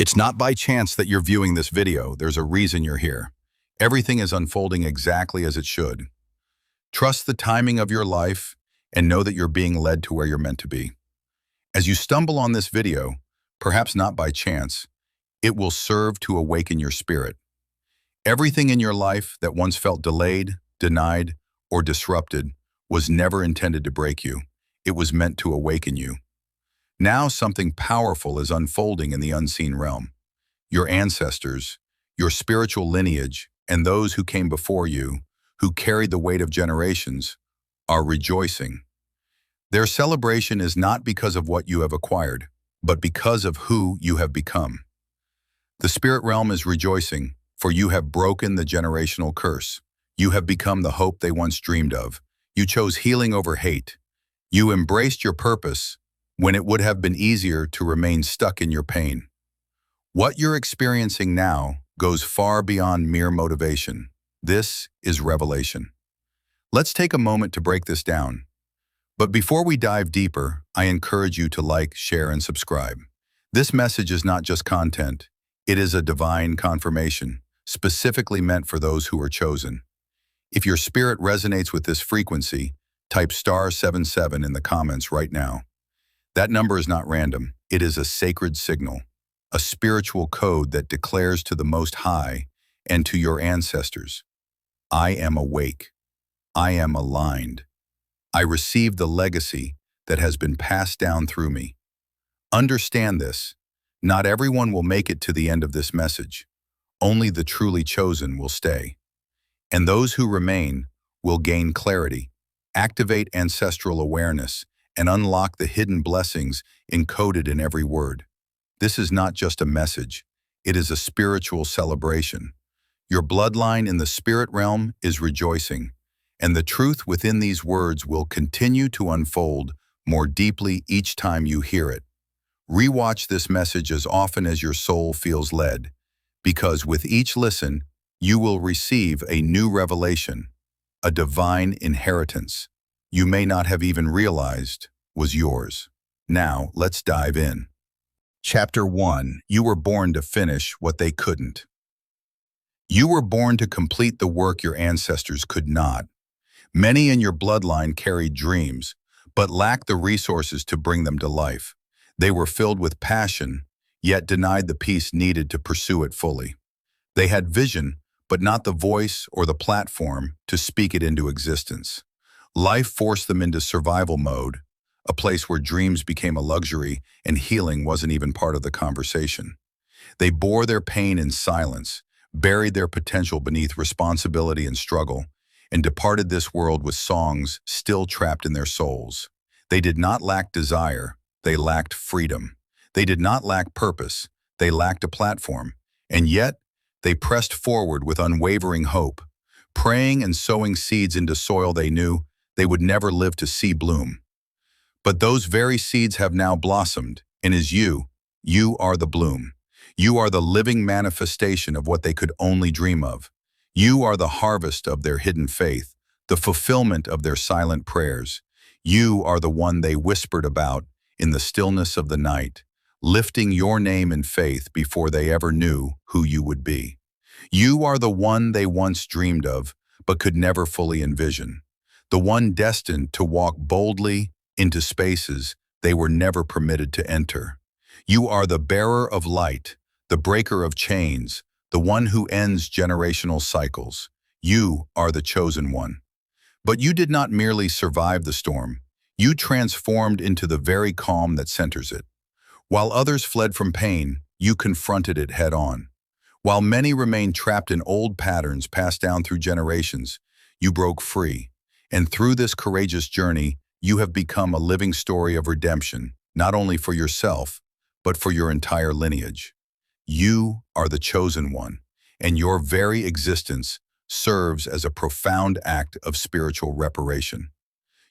It's not by chance that you're viewing this video. There's a reason you're here. Everything is unfolding exactly as it should. Trust the timing of your life and know that you're being led to where you're meant to be. As you stumble on this video, perhaps not by chance, it will serve to awaken your spirit. Everything in your life that once felt delayed, denied, or disrupted was never intended to break you. It was meant to awaken you. Now something powerful is unfolding in the unseen realm. Your ancestors, your spiritual lineage, and those who came before you, who carried the weight of generations, are rejoicing. Their celebration is not because of what you have acquired, but because of who you have become. The spirit realm is rejoicing, for you have broken the generational curse. You have become the hope they once dreamed of. You chose healing over hate. You embraced your purpose when it would have been easier to remain stuck in your pain. What you're experiencing now goes far beyond mere motivation. This is revelation. Let's take a moment to break this down. But before we dive deeper, I encourage you to like, share, and subscribe. This message is not just content. It is a divine confirmation, specifically meant for those who are chosen. If your spirit resonates with this frequency, type *77 in the comments right now. That number is not random. It is a sacred signal, a spiritual code that declares to the Most High and to your ancestors, I am awake. I am aligned. I receive the legacy that has been passed down through me. Understand this. Not everyone will make it to the end of this message. Only the truly chosen will stay. And those who remain will gain clarity, activate ancestral awareness, and unlock the hidden blessings encoded in every word. This is not just a message. It is a spiritual celebration. Your bloodline in the spirit realm is rejoicing, and the truth within these words will continue to unfold more deeply each time you hear it. Rewatch this message as often as your soul feels led, because with each listen, you will receive a new revelation, a divine inheritance you may not have even realized was yours. Now, let's dive in. Chapter 1. You were born to finish what they couldn't. You were born to complete the work your ancestors could not. Many in your bloodline carried dreams, but lacked the resources to bring them to life. They were filled with passion, yet denied the peace needed to pursue it fully. They had vision, but not the voice or the platform to speak it into existence. Life forced them into survival mode, a place where dreams became a luxury and healing wasn't even part of the conversation. They bore their pain in silence, buried their potential beneath responsibility and struggle, and departed this world with songs still trapped in their souls. They did not lack desire, they lacked freedom. They did not lack purpose, they lacked a platform. And yet, they pressed forward with unwavering hope, praying and sowing seeds into soil they knew they would never live to see bloom. But those very seeds have now blossomed, and as you are the bloom. You are the living manifestation of what they could only dream of. You are the harvest of their hidden faith, the fulfillment of their silent prayers. You are the one they whispered about in the stillness of the night, lifting your name in faith before they ever knew who you would be. You are the one they once dreamed of, but could never fully envision. The one destined to walk boldly into spaces they were never permitted to enter. You are the bearer of light, the breaker of chains, the one who ends generational cycles. You are the chosen one. But you did not merely survive the storm. You transformed into the very calm that centers it. While others fled from pain, you confronted it head-on. While many remained trapped in old patterns passed down through generations, you broke free. And through this courageous journey, you have become a living story of redemption, not only for yourself, but for your entire lineage. You are the chosen one, and your very existence serves as a profound act of spiritual reparation.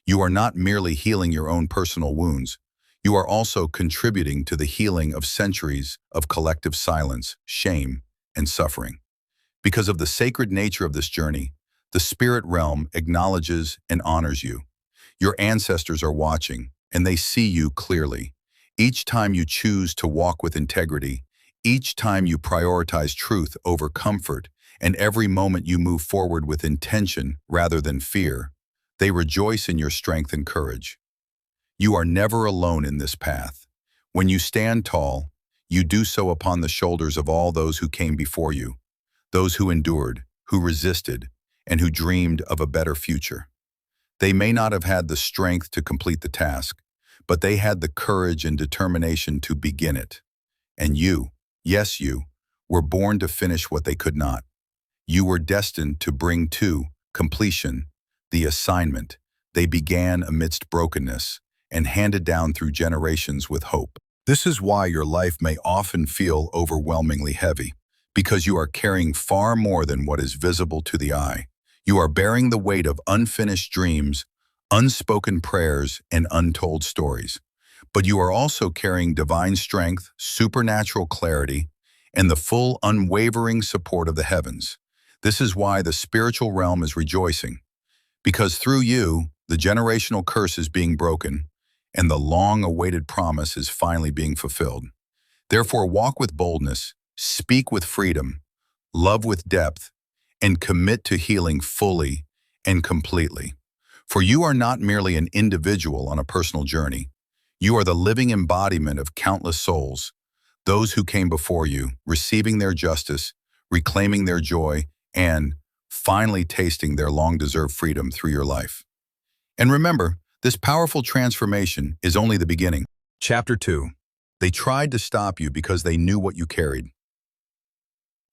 You are not merely healing your own personal wounds, you are also contributing to the healing of centuries of collective silence, shame, and suffering. Because of the sacred nature of this journey, the spirit realm acknowledges and honors you. Your ancestors are watching, and they see you clearly. Each time you choose to walk with integrity, Each time you prioritize truth over comfort, and every moment you move forward with intention rather than fear, they rejoice in your strength and courage. You are never alone in this path. When you stand tall, you do so upon the shoulders of all those who came before you, those who endured, who resisted, and who dreamed of a better future. They may not have had the strength to complete the task, but they had the courage and determination to begin it. And you, yes you, were born to finish what they could not. You were destined to bring to completion the assignment they began amidst brokenness and handed down through generations with hope. This is why your life may often feel overwhelmingly heavy, because you are carrying far more than what is visible to the eye. You are bearing the weight of unfinished dreams, unspoken prayers, and untold stories. But you are also carrying divine strength, supernatural clarity, and the full, unwavering support of the heavens. This is why the spiritual realm is rejoicing, because through you, the generational curse is being broken, and the long-awaited promise is finally being fulfilled. Therefore, walk with boldness, speak with freedom, love with depth, and commit to healing fully and completely. For you are not merely an individual on a personal journey. You are the living embodiment of countless souls, those who came before you, receiving their justice, reclaiming their joy, and finally tasting their long-deserved freedom through your life. And remember, this powerful transformation is only the beginning. Chapter 2. They tried to stop you because they knew what you carried.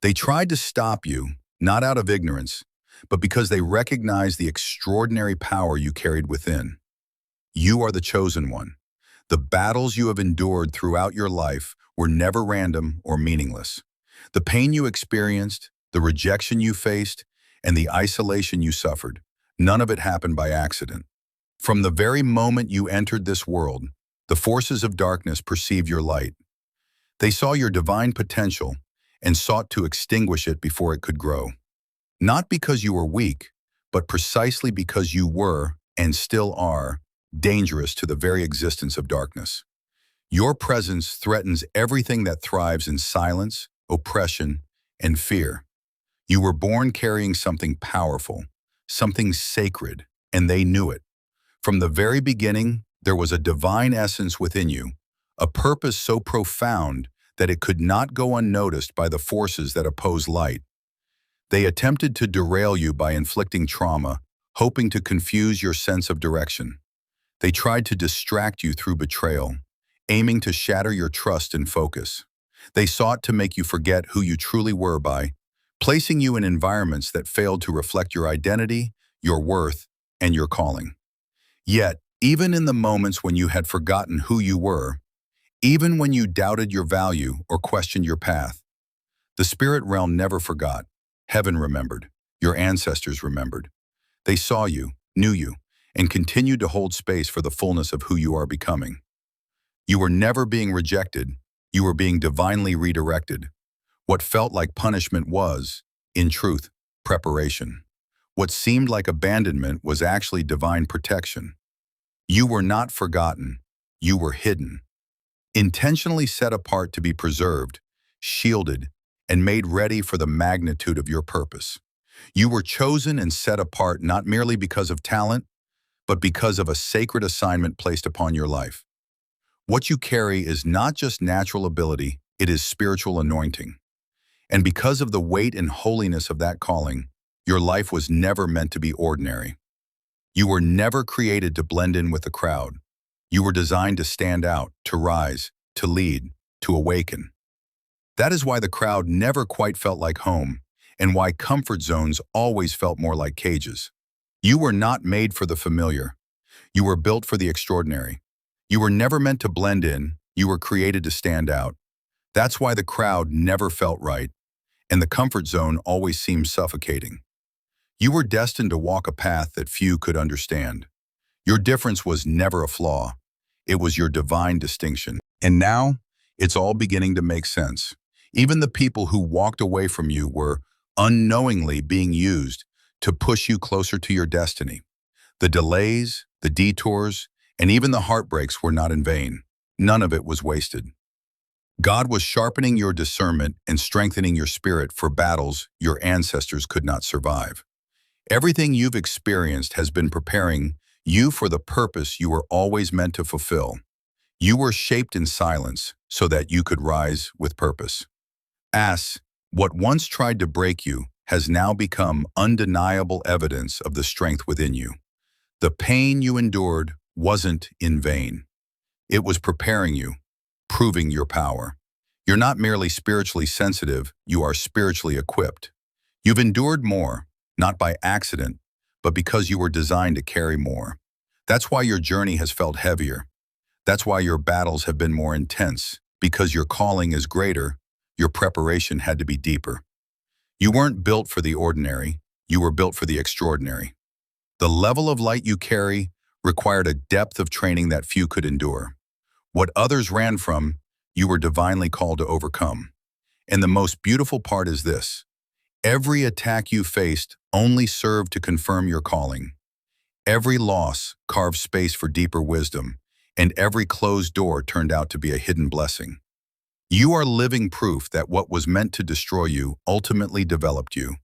They tried to stop you, not out of ignorance, but because they recognized the extraordinary power you carried within. You are the chosen one. The battles you have endured throughout your life were never random or meaningless. The pain you experienced, the rejection you faced, and the isolation you suffered, none of it happened by accident. From the very moment you entered this world, the forces of darkness perceived your light. They saw your divine potential and sought to extinguish it before it could grow. Not because you were weak, but precisely because you were, and still are, dangerous to the very existence of darkness. Your presence threatens everything that thrives in silence, oppression, and fear. You were born carrying something powerful, something sacred, and they knew it. From the very beginning, there was a divine essence within you, a purpose so profound that it could not go unnoticed by the forces that oppose light. They attempted to derail you by inflicting trauma, hoping to confuse your sense of direction. They tried to distract you through betrayal, aiming to shatter your trust and focus. They sought to make you forget who you truly were by placing you in environments that failed to reflect your identity, your worth, and your calling. Yet, even in the moments when you had forgotten who you were, even when you doubted your value or questioned your path, the spirit realm never forgot. Heaven remembered. Your ancestors remembered. They saw you, knew you, and continued to hold space for the fullness of who you are becoming. You were never being rejected. You were being divinely redirected. What felt like punishment was, in truth, preparation. What seemed like abandonment was actually divine protection. You were not forgotten. You were hidden. Intentionally set apart to be preserved, shielded, and made ready for the magnitude of your purpose. You were chosen and set apart not merely because of talent, but because of a sacred assignment placed upon your life. What you carry is not just natural ability, it is spiritual anointing. And because of the weight and holiness of that calling, your life was never meant to be ordinary. You were never created to blend in with the crowd. You were designed to stand out, to rise, to lead, to awaken. That is why the crowd never quite felt like home, and why comfort zones always felt more like cages. You were not made for the familiar. You were built for the extraordinary. You were never meant to blend in. You were created to stand out. That's why the crowd never felt right, and the comfort zone always seemed suffocating. You were destined to walk a path that few could understand. Your difference was never a flaw. It was your divine distinction. And now, it's all beginning to make sense. Even the people who walked away from you were unknowingly being used to push you closer to your destiny. The delays, the detours, and even the heartbreaks were not in vain. None of it was wasted. God was sharpening your discernment and strengthening your spirit for battles your ancestors could not survive. Everything you've experienced has been preparing you for the purpose you were always meant to fulfill. You were shaped in silence so that you could rise with purpose. As what once tried to break you has now become undeniable evidence of the strength within you. The pain you endured wasn't in vain. It was preparing you, proving your power. You're not merely spiritually sensitive, you are spiritually equipped. You've endured more, not by accident, but because you were designed to carry more. That's why your journey has felt heavier. That's why your battles have been more intense, because your calling is greater, your preparation had to be deeper. You weren't built for the ordinary, you were built for the extraordinary. The level of light you carry required a depth of training that few could endure. What others ran from, you were divinely called to overcome. And the most beautiful part is this: every attack you faced only served to confirm your calling. Every loss carved space for deeper wisdom, and every closed door turned out to be a hidden blessing. You are living proof that what was meant to destroy you ultimately developed you.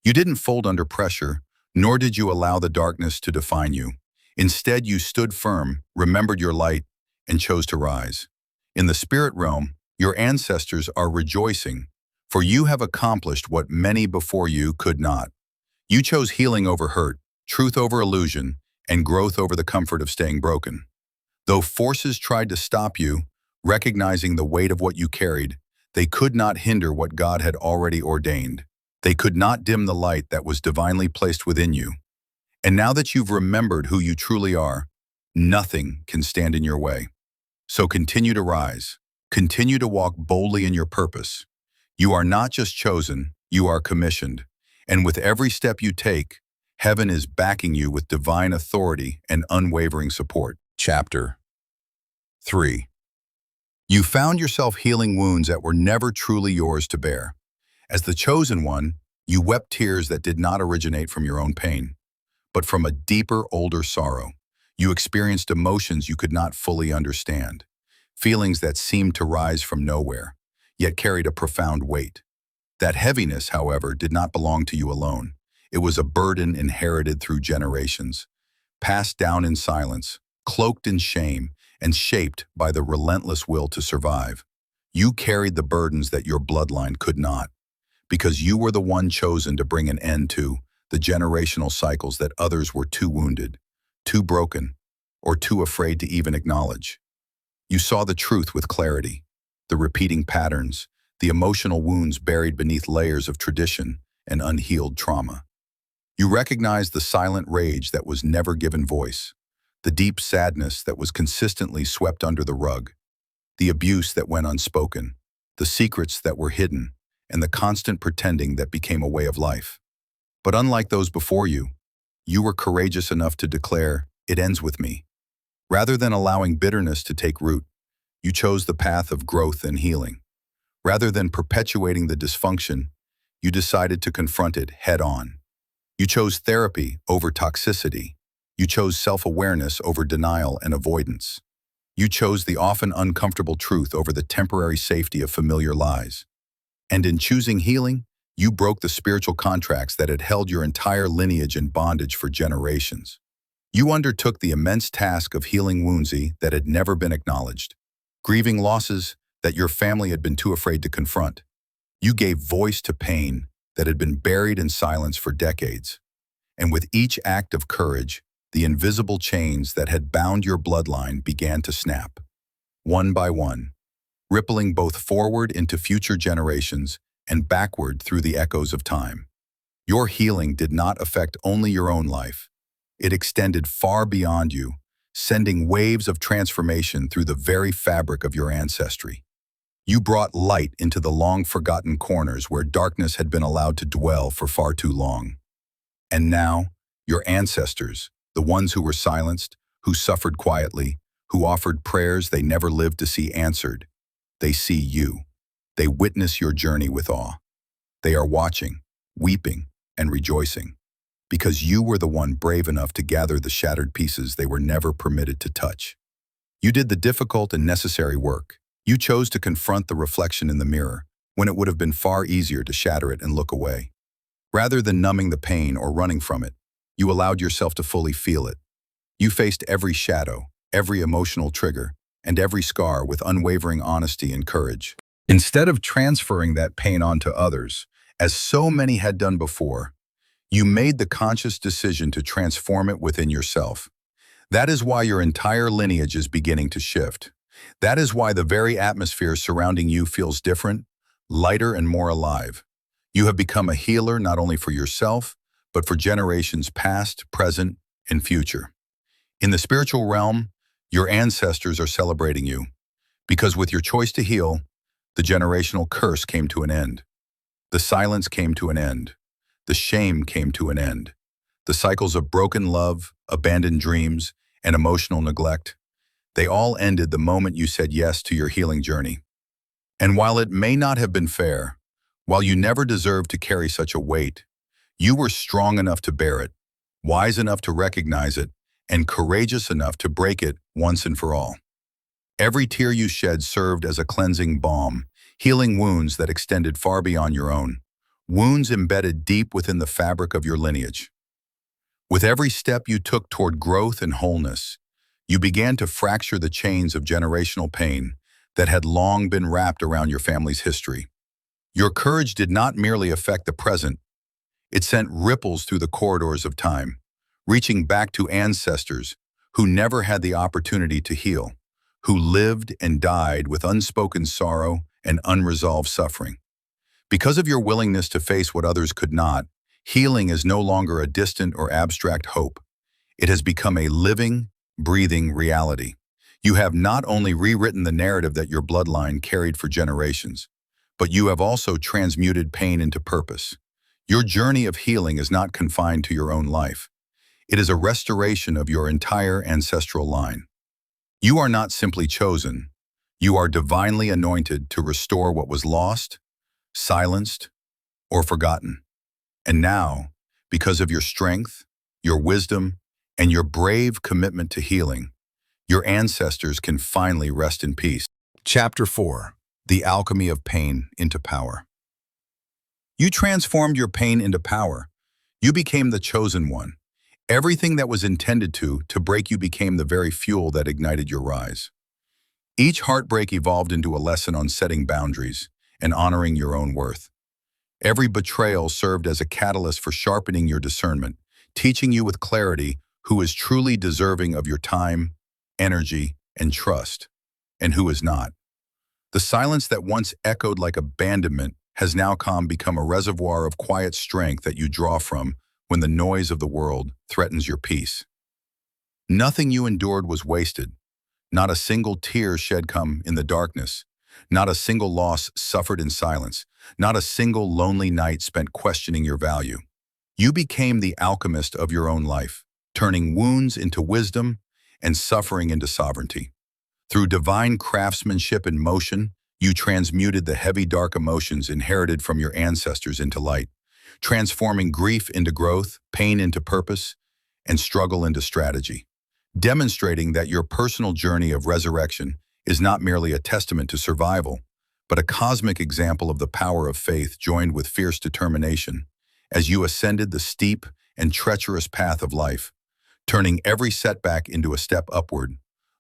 You didn't fold under pressure, nor did you allow the darkness to define you. Instead, you stood firm, remembered your light, and chose to rise. In the spirit realm, your ancestors are rejoicing, for you have accomplished what many before you could not. You chose healing over hurt, truth over illusion, and growth over the comfort of staying broken. Though forces tried to stop you, recognizing the weight of what you carried, they could not hinder what God had already ordained. They could not dim the light that was divinely placed within you. And now that you've remembered who you truly are, nothing can stand in your way. So continue to rise. Continue to walk boldly in your purpose. You are not just chosen, you are commissioned. And with every step you take, heaven is backing you with divine authority and unwavering support. Chapter 3. You found yourself healing wounds that were never truly yours to bear. As the chosen one, you wept tears that did not originate from your own pain, but from a deeper, older sorrow. You experienced emotions you could not fully understand, feelings that seemed to rise from nowhere, yet carried a profound weight. That heaviness, however, did not belong to you alone. It was a burden inherited through generations, passed down in silence, cloaked in shame, and shaped by the relentless will to survive. You carried the burdens that your bloodline could not, because you were the one chosen to bring an end to the generational cycles that others were too wounded, too broken, or too afraid to even acknowledge. You saw the truth with clarity, the repeating patterns, the emotional wounds buried beneath layers of tradition and unhealed trauma. You recognized the silent rage that was never given voice, the deep sadness that was consistently swept under the rug, the abuse that went unspoken, the secrets that were hidden, and the constant pretending that became a way of life. But unlike those before you were courageous enough to declare, "It ends with me." Rather than allowing bitterness to take root, you chose the path of growth and healing. Rather than perpetuating the dysfunction, you decided to confront it head-on. You chose therapy over toxicity. You chose self-awareness over denial and avoidance. You chose the often uncomfortable truth over the temporary safety of familiar lies. And in choosing healing, you broke the spiritual contracts that had held your entire lineage in bondage for generations. You undertook the immense task of healing wounds that had never been acknowledged, grieving losses that your family had been too afraid to confront. You gave voice to pain that had been buried in silence for decades. And with each act of courage, the invisible chains that had bound your bloodline began to snap, one by one, rippling both forward into future generations and backward through the echoes of time. Your healing did not affect only your own life. It extended far beyond you, sending waves of transformation through the very fabric of your ancestry. You brought light into the long-forgotten corners where darkness had been allowed to dwell for far too long. And now, your ancestors, the ones who were silenced, who suffered quietly, who offered prayers they never lived to see answered, they see you. They witness your journey with awe. They are watching, weeping, and rejoicing, because you were the one brave enough to gather the shattered pieces they were never permitted to touch. You did the difficult and necessary work. You chose to confront the reflection in the mirror, when it would have been far easier to shatter it and look away. Rather than numbing the pain or running from it, you allowed yourself to fully feel it. You faced every shadow, every emotional trigger, and every scar with unwavering honesty and courage. Instead of transferring that pain onto others, as so many had done before, you made the conscious decision to transform it within yourself. That is why your entire lineage is beginning to shift. That is why the very atmosphere surrounding you feels different, lighter, and more alive. You have become a healer not only for yourself, but for generations past, present, and future. In the spiritual realm, your ancestors are celebrating you, because with your choice to heal, the generational curse came to an end. The silence came to an end. The shame came to an end. The cycles of broken love, abandoned dreams, and emotional neglect, they all ended the moment you said yes to your healing journey. And while it may not have been fair, while you never deserved to carry such a weight, you were strong enough to bear it, wise enough to recognize it, and courageous enough to break it once and for all. Every tear you shed served as a cleansing balm, healing wounds that extended far beyond your own, wounds embedded deep within the fabric of your lineage. With every step you took toward growth and wholeness, you began to fracture the chains of generational pain that had long been wrapped around your family's history. Your courage did not merely affect the present, it sent ripples through the corridors of time, reaching back to ancestors who never had the opportunity to heal, who lived and died with unspoken sorrow and unresolved suffering. Because of your willingness to face what others could not, healing is no longer a distant or abstract hope. It has become a living, breathing reality. You have not only rewritten the narrative that your bloodline carried for generations, but you have also transmuted pain into purpose. Your journey of healing is not confined to your own life. It is a restoration of your entire ancestral line. You are not simply chosen. You are divinely anointed to restore what was lost, silenced, or forgotten. And now, because of your strength, your wisdom, and your brave commitment to healing, your ancestors can finally rest in peace. Chapter 4. The Alchemy of Pain into Power. You transformed your pain into power. You became the chosen one. Everything that was intended to break you became the very fuel that ignited your rise. Each heartbreak evolved into a lesson on setting boundaries and honoring your own worth. Every betrayal served as a catalyst for sharpening your discernment, teaching you with clarity who is truly deserving of your time, energy, and trust, and who is not. The silence that once echoed like abandonment has now become a reservoir of quiet strength that you draw from when the noise of the world threatens your peace. Nothing you endured was wasted. Not a single tear shed in the darkness. Not a single loss suffered in silence. Not a single lonely night spent questioning your value. You became the alchemist of your own life, turning wounds into wisdom and suffering into sovereignty. Through divine craftsmanship and motion, you transmuted the heavy, dark emotions inherited from your ancestors into light, transforming grief into growth, pain into purpose, and struggle into strategy, demonstrating that your personal journey of resurrection is not merely a testament to survival, but a cosmic example of the power of faith joined with fierce determination as you ascended the steep and treacherous path of life, turning every setback into a step upward,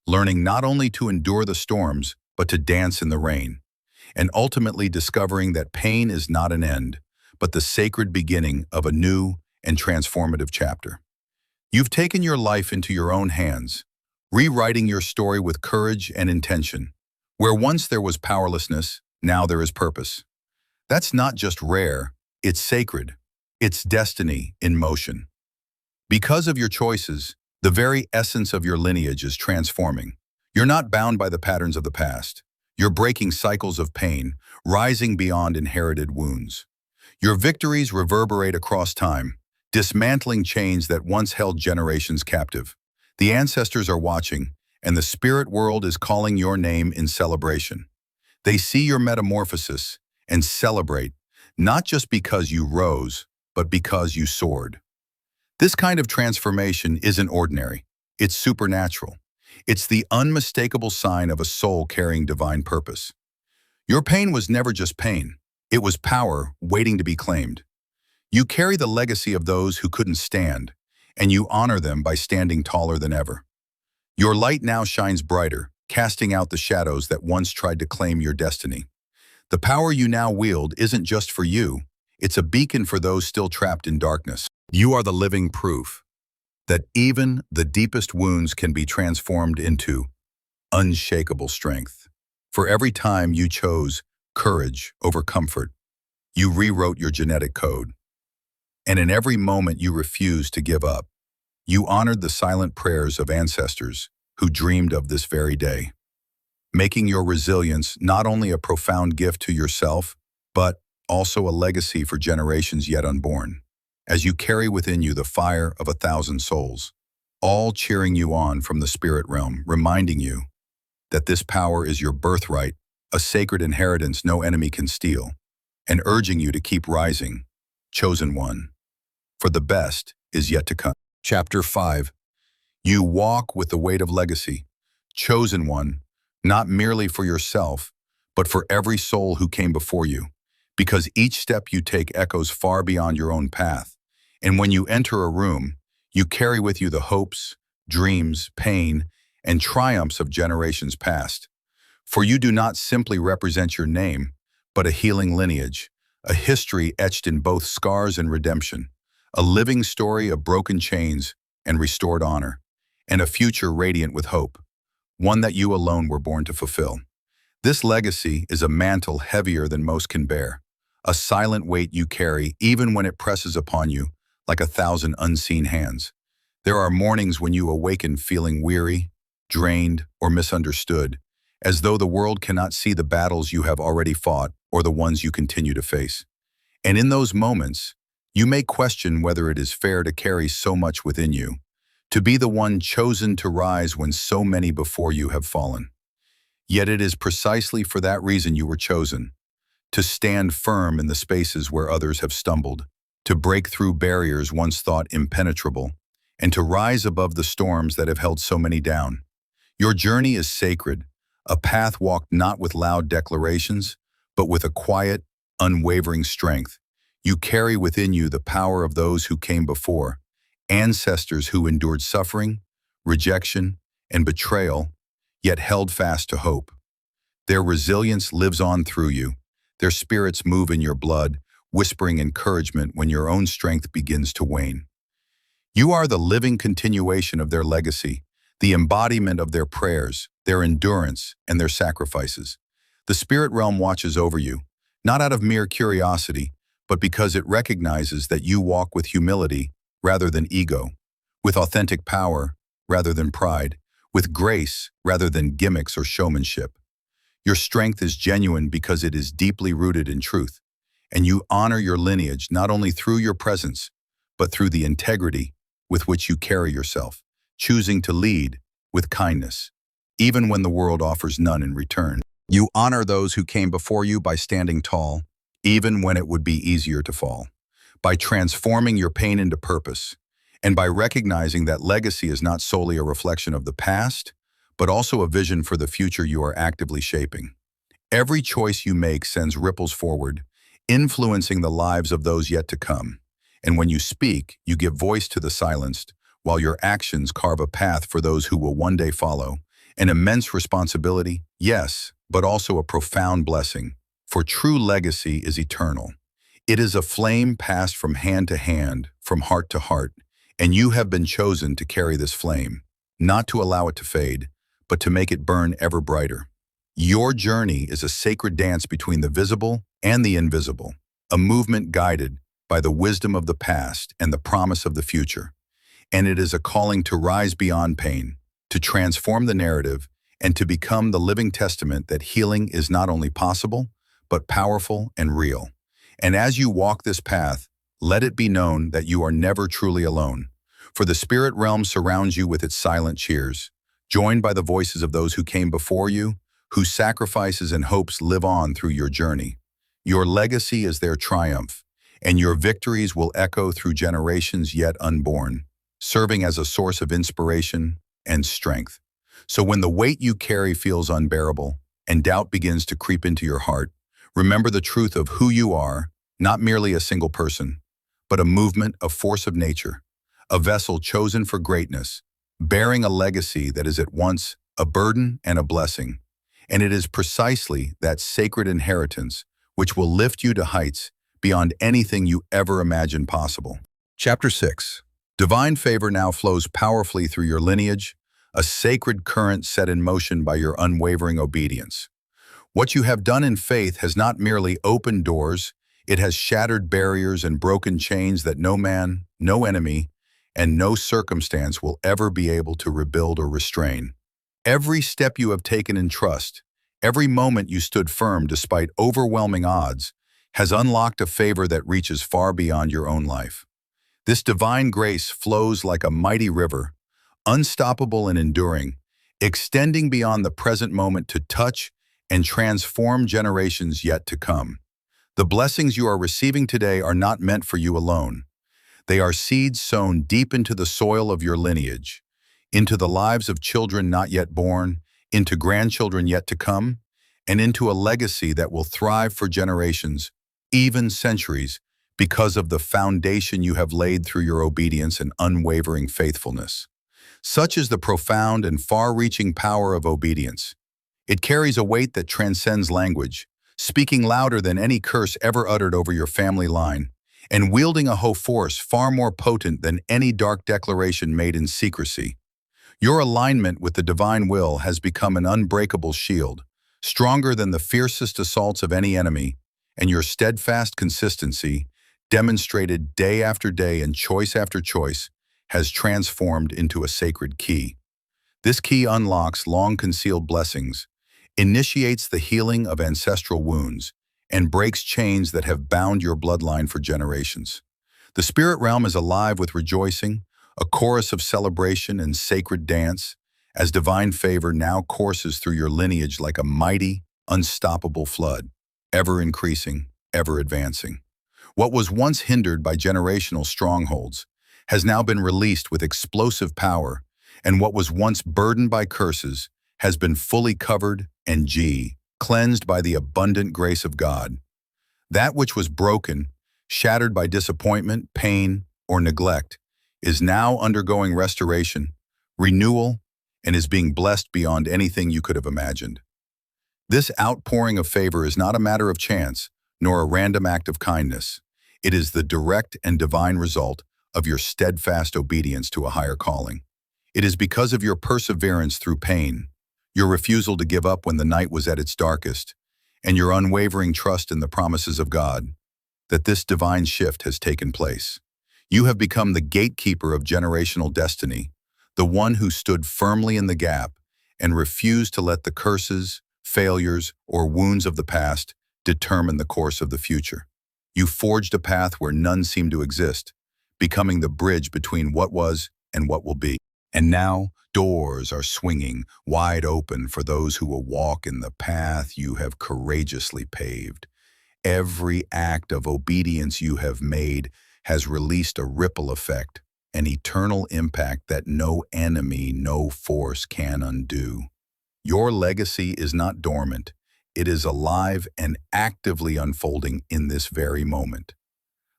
learning not only to endure the storms, but to dance in the rain, and ultimately discovering that pain is not an end, but the sacred beginning of a new and transformative chapter. You've taken your life into your own hands, rewriting your story with courage and intention. Where once there was powerlessness, now there is purpose. That's not just rare, it's sacred. It's destiny in motion. Because of your choices, the very essence of your lineage is transforming. You're not bound by the patterns of the past. You're breaking cycles of pain, rising beyond inherited wounds. Your victories reverberate across time, dismantling chains that once held generations captive. The ancestors are watching, and the spirit world is calling your name in celebration. They see your metamorphosis and celebrate, not just because you rose, but because you soared. This kind of transformation isn't ordinary, it's supernatural. It's the unmistakable sign of a soul carrying divine purpose. Your pain was never just pain. It was power waiting to be claimed. You carry the legacy of those who couldn't stand, and you honor them by standing taller than ever. Your light now shines brighter, casting out the shadows that once tried to claim your destiny. The power you now wield isn't just for you, it's a beacon for those still trapped in darkness. You are the living proof that even the deepest wounds can be transformed into unshakable strength. For every time you chose courage over comfort, you rewrote your genetic code. And in every moment you refused to give up, you honored the silent prayers of ancestors who dreamed of this very day, making your resilience not only a profound gift to yourself, but also a legacy for generations yet unborn, as you carry within you the fire of 1,000 souls, all cheering you on from the spirit realm, reminding you that this power is your birthright, a sacred inheritance no enemy can steal, and urging you to keep rising, chosen one, for the best is yet to come. Chapter 5. You walk with the weight of legacy, chosen one, not merely for yourself, but for every soul who came before you, because each step you take echoes far beyond your own path. And when you enter a room, you carry with you the hopes, dreams, pain, and triumphs of generations past. For you do not simply represent your name, but a healing lineage, a history etched in both scars and redemption, a living story of broken chains and restored honor, and a future radiant with hope, one that you alone were born to fulfill. This legacy is a mantle heavier than most can bear, a silent weight you carry even when it presses upon you like 1,000 unseen hands. There are mornings when you awaken feeling weary, drained, or misunderstood, as though the world cannot see the battles you have already fought or the ones you continue to face. And in those moments, you may question whether it is fair to carry so much within you, to be the one chosen to rise when so many before you have fallen. Yet it is precisely for that reason you were chosen, to stand firm in the spaces where others have stumbled, to break through barriers once thought impenetrable, and to rise above the storms that have held so many down. Your journey is sacred, a path walked not with loud declarations, but with a quiet, unwavering strength. You carry within you the power of those who came before, ancestors who endured suffering, rejection, and betrayal, yet held fast to hope. Their resilience lives on through you. Their spirits move in your blood, whispering encouragement when your own strength begins to wane. You are the living continuation of their legacy, the embodiment of their prayers, their endurance, and their sacrifices. The spirit realm watches over you, not out of mere curiosity, but because it recognizes that you walk with humility rather than ego, with authentic power rather than pride, with grace rather than gimmicks or showmanship. Your strength is genuine because it is deeply rooted in truth, and you honor your lineage not only through your presence, but through the integrity with which you carry yourself, choosing to lead with kindness, even when the world offers none in return. You honor those who came before you by standing tall, even when it would be easier to fall, by transforming your pain into purpose, and by recognizing that legacy is not solely a reflection of the past, but also a vision for the future you are actively shaping. Every choice you make sends ripples forward, influencing the lives of those yet to come. And when you speak, you give voice to the silenced, while your actions carve a path for those who will one day follow. An immense responsibility, yes, but also a profound blessing, for true legacy is eternal. It is a flame passed from hand to hand, from heart to heart, and you have been chosen to carry this flame, not to allow it to fade, but to make it burn ever brighter. Your journey is a sacred dance between the visible and the invisible, a movement guided by the wisdom of the past and the promise of the future. And it is a calling to rise beyond pain, to transform the narrative, and to become the living testament that healing is not only possible, but powerful and real. And as you walk this path, let it be known that you are never truly alone, for the spirit realm surrounds you with its silent cheers, joined by the voices of those who came before you, whose sacrifices and hopes live on through your journey. Your legacy is their triumph, and your victories will echo through generations yet unborn, serving as a source of inspiration and strength. So when the weight you carry feels unbearable and doubt begins to creep into your heart, remember the truth of who you are, not merely a single person, but a movement, a force of nature, a vessel chosen for greatness, bearing a legacy that is at once a burden and a blessing. And it is precisely that sacred inheritance which will lift you to heights beyond anything you ever imagined possible. Chapter 6. Divine favor now flows powerfully through your lineage, a sacred current set in motion by your unwavering obedience. What you have done in faith has not merely opened doors, it has shattered barriers and broken chains that no man, no enemy, and no circumstance will ever be able to rebuild or restrain. Every step you have taken in trust, every moment you stood firm despite overwhelming odds, has unlocked a favor that reaches far beyond your own life. This divine grace flows like a mighty river, unstoppable and enduring, extending beyond the present moment to touch and transform generations yet to come. The blessings you are receiving today are not meant for you alone. They are seeds sown deep into the soil of your lineage, into the lives of children not yet born, into grandchildren yet to come, and into a legacy that will thrive for generations, even centuries, because of the foundation you have laid through your obedience and unwavering faithfulness. Such is the profound and far-reaching power of obedience. It carries a weight that transcends language, speaking louder than any curse ever uttered over your family line, and wielding a force far more potent than any dark declaration made in secrecy. Your alignment with the divine will has become an unbreakable shield, stronger than the fiercest assaults of any enemy, and your steadfast consistency, demonstrated day after day and choice after choice, has transformed into a sacred key. This key unlocks long-concealed blessings, initiates the healing of ancestral wounds, and breaks chains that have bound your bloodline for generations. The spirit realm is alive with rejoicing, a chorus of celebration and sacred dance, as divine favor now courses through your lineage like a mighty, unstoppable flood, ever increasing, ever advancing. What was once hindered by generational strongholds has now been released with explosive power, and what was once burdened by curses has been fully covered and cleansed by the abundant grace of God. That which was broken, shattered by disappointment, pain, or neglect, is now undergoing restoration, renewal, and is being blessed beyond anything you could have imagined. This outpouring of favor is not a matter of chance, nor a random act of kindness. It is the direct and divine result of your steadfast obedience to a higher calling. It is because of your perseverance through pain, your refusal to give up when the night was at its darkest, and your unwavering trust in the promises of God, that this divine shift has taken place. You have become the gatekeeper of generational destiny, the one who stood firmly in the gap and refused to let the curses, failures, or wounds of the past determine the course of the future. You forged a path where none seemed to exist, becoming the bridge between what was and what will be. And now, doors are swinging wide open for those who will walk in the path you have courageously paved. Every act of obedience you have made has released a ripple effect, an eternal impact that no enemy, no force can undo. Your legacy is not dormant. It is alive and actively unfolding in this very moment.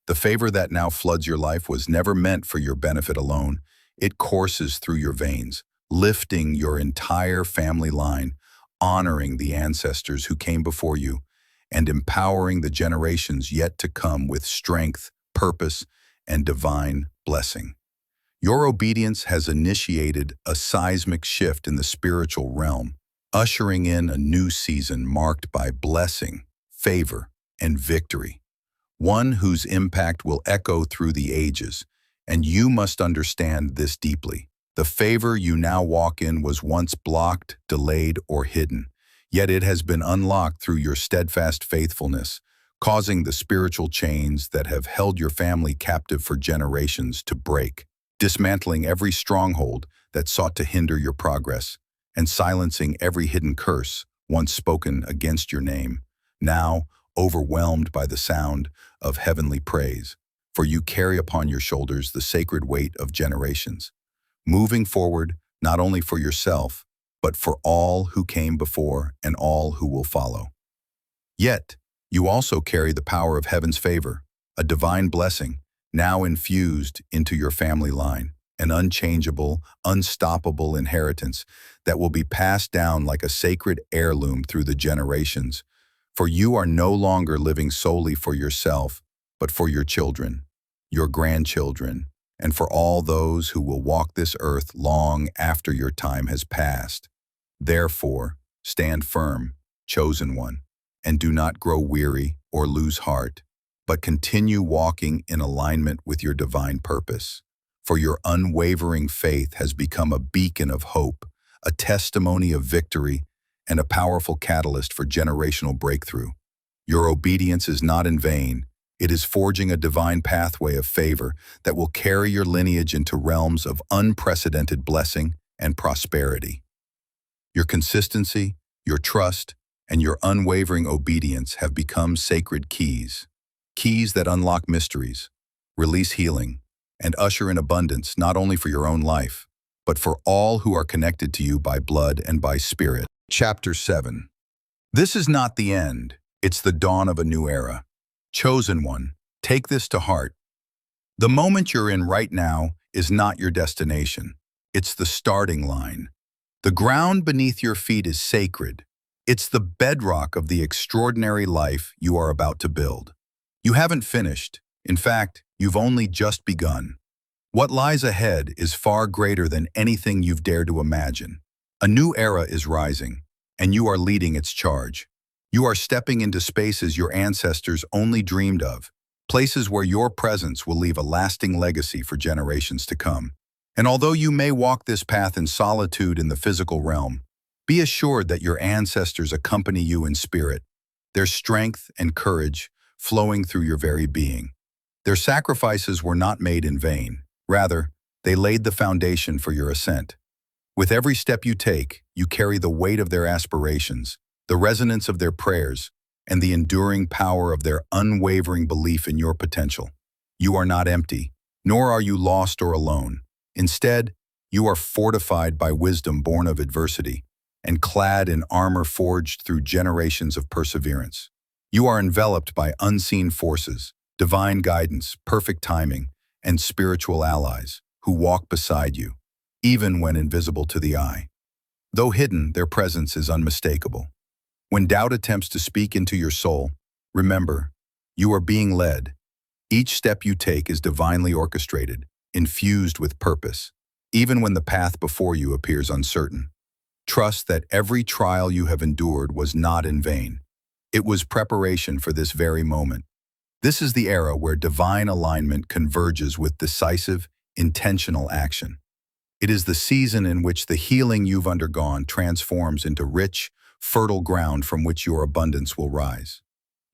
The favor that now floods your life was never meant for your benefit alone. It courses through your veins, lifting your entire family line, honoring the ancestors who came before you, and empowering the generations yet to come with strength, purpose, and divine blessing. Your obedience has initiated a seismic shift in the spiritual realm, ushering in a new season marked by blessing, favor, and victory, one whose impact will echo through the ages. And you must understand this deeply. The favor you now walk in was once blocked, delayed, or hidden, yet it has been unlocked through your steadfast faithfulness, causing the spiritual chains that have held your family captive for generations to break, dismantling every stronghold that sought to hinder your progress, and silencing every hidden curse once spoken against your name, now overwhelmed by the sound of heavenly praise. For you carry upon your shoulders the sacred weight of generations, moving forward not only for yourself, but for all who came before and all who will follow. Yet, you also carry the power of heaven's favor, a divine blessing, now infused into your family line, an unchangeable, unstoppable inheritance that will be passed down like a sacred heirloom through the generations. For you are no longer living solely for yourself, but for your children, your grandchildren, and for all those who will walk this earth long after your time has passed. Therefore, stand firm, chosen one, and do not grow weary or lose heart, but continue walking in alignment with your divine purpose. For your unwavering faith has become a beacon of hope, a testimony of victory, and a powerful catalyst for generational breakthrough. Your obedience is not in vain. It is forging a divine pathway of favor that will carry your lineage into realms of unprecedented blessing and prosperity. Your consistency, your trust, and your unwavering obedience have become sacred keys, keys that unlock mysteries, release healing, and usher in abundance not only for your own life, but for all who are connected to you by blood and by spirit. Chapter 7. This is not the end, it's the dawn of a new era. Chosen one, take this to heart. The moment you're in right now is not your destination. It's the starting line. The ground beneath your feet is sacred. It's the bedrock of the extraordinary life you are about to build. You haven't finished. In fact, you've only just begun. What lies ahead is far greater than anything you've dared to imagine. A new era is rising, and you are leading its charge. You are stepping into spaces your ancestors only dreamed of, places where your presence will leave a lasting legacy for generations to come. And although you may walk this path in solitude in the physical realm, be assured that your ancestors accompany you in spirit, their strength and courage flowing through your very being. Their sacrifices were not made in vain. Rather, they laid the foundation for your ascent. With every step you take, you carry the weight of their aspirations, the resonance of their prayers, and the enduring power of their unwavering belief in your potential. You are not empty, nor are you lost or alone. Instead, you are fortified by wisdom born of adversity, and clad in armor forged through generations of perseverance. You are enveloped by unseen forces, divine guidance, perfect timing, and spiritual allies who walk beside you, even when invisible to the eye. Though hidden, their presence is unmistakable. When doubt attempts to speak into your soul, remember, you are being led. Each step you take is divinely orchestrated, infused with purpose, even when the path before you appears uncertain. Trust that every trial you have endured was not in vain. It was preparation for this very moment. This is the era where divine alignment converges with decisive, intentional action. It is the season in which the healing you've undergone transforms into rich, fertile ground from which your abundance will rise.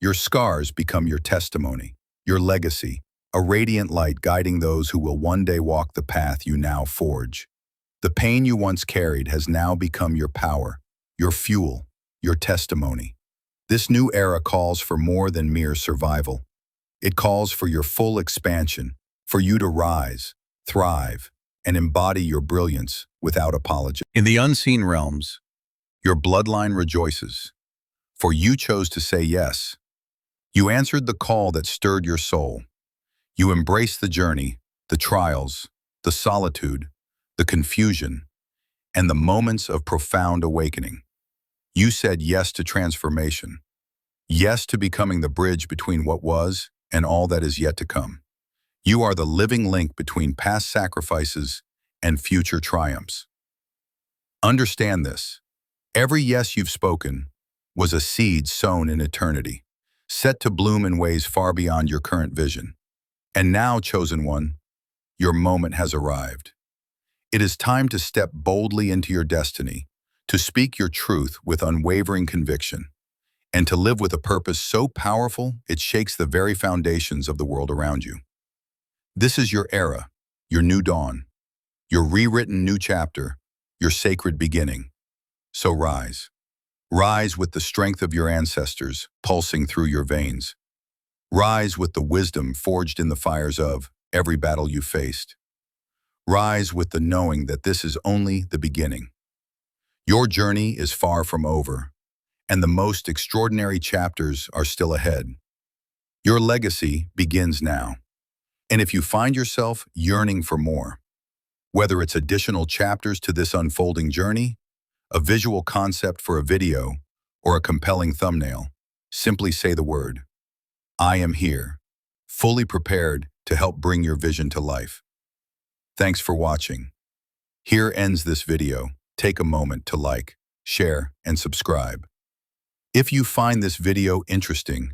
Your scars become your testimony, your legacy, a radiant light guiding those who will one day walk the path you now forge. The pain you once carried has now become your power, your fuel, your testimony. This new era calls for more than mere survival. It calls for your full expansion, for you to rise, thrive, and embody your brilliance without apology. In the unseen realms, your bloodline rejoices, for you chose to say yes. You answered the call that stirred your soul. You embraced the journey, the trials, the solitude, the confusion, and the moments of profound awakening. You said yes to transformation, yes to becoming the bridge between what was and all that is yet to come. You are the living link between past sacrifices and future triumphs. Understand this. Every yes you've spoken was a seed sown in eternity, set to bloom in ways far beyond your current vision. And now, chosen one, your moment has arrived. It is time to step boldly into your destiny, to speak your truth with unwavering conviction, and to live with a purpose so powerful it shakes the very foundations of the world around you. This is your era, your new dawn, your rewritten new chapter, your sacred beginning. So rise. Rise with the strength of your ancestors pulsing through your veins. Rise with the wisdom forged in the fires of every battle you faced. Rise with the knowing that this is only the beginning. Your journey is far from over, and the most extraordinary chapters are still ahead. Your legacy begins now. And if you find yourself yearning for more, whether it's additional chapters to this unfolding journey, a visual concept for a video, or a compelling thumbnail, simply say the word, "I am here," fully prepared to help bring your vision to life. Thanks for watching. Here ends this video. Take a moment to like, share, and subscribe. If you find this video interesting,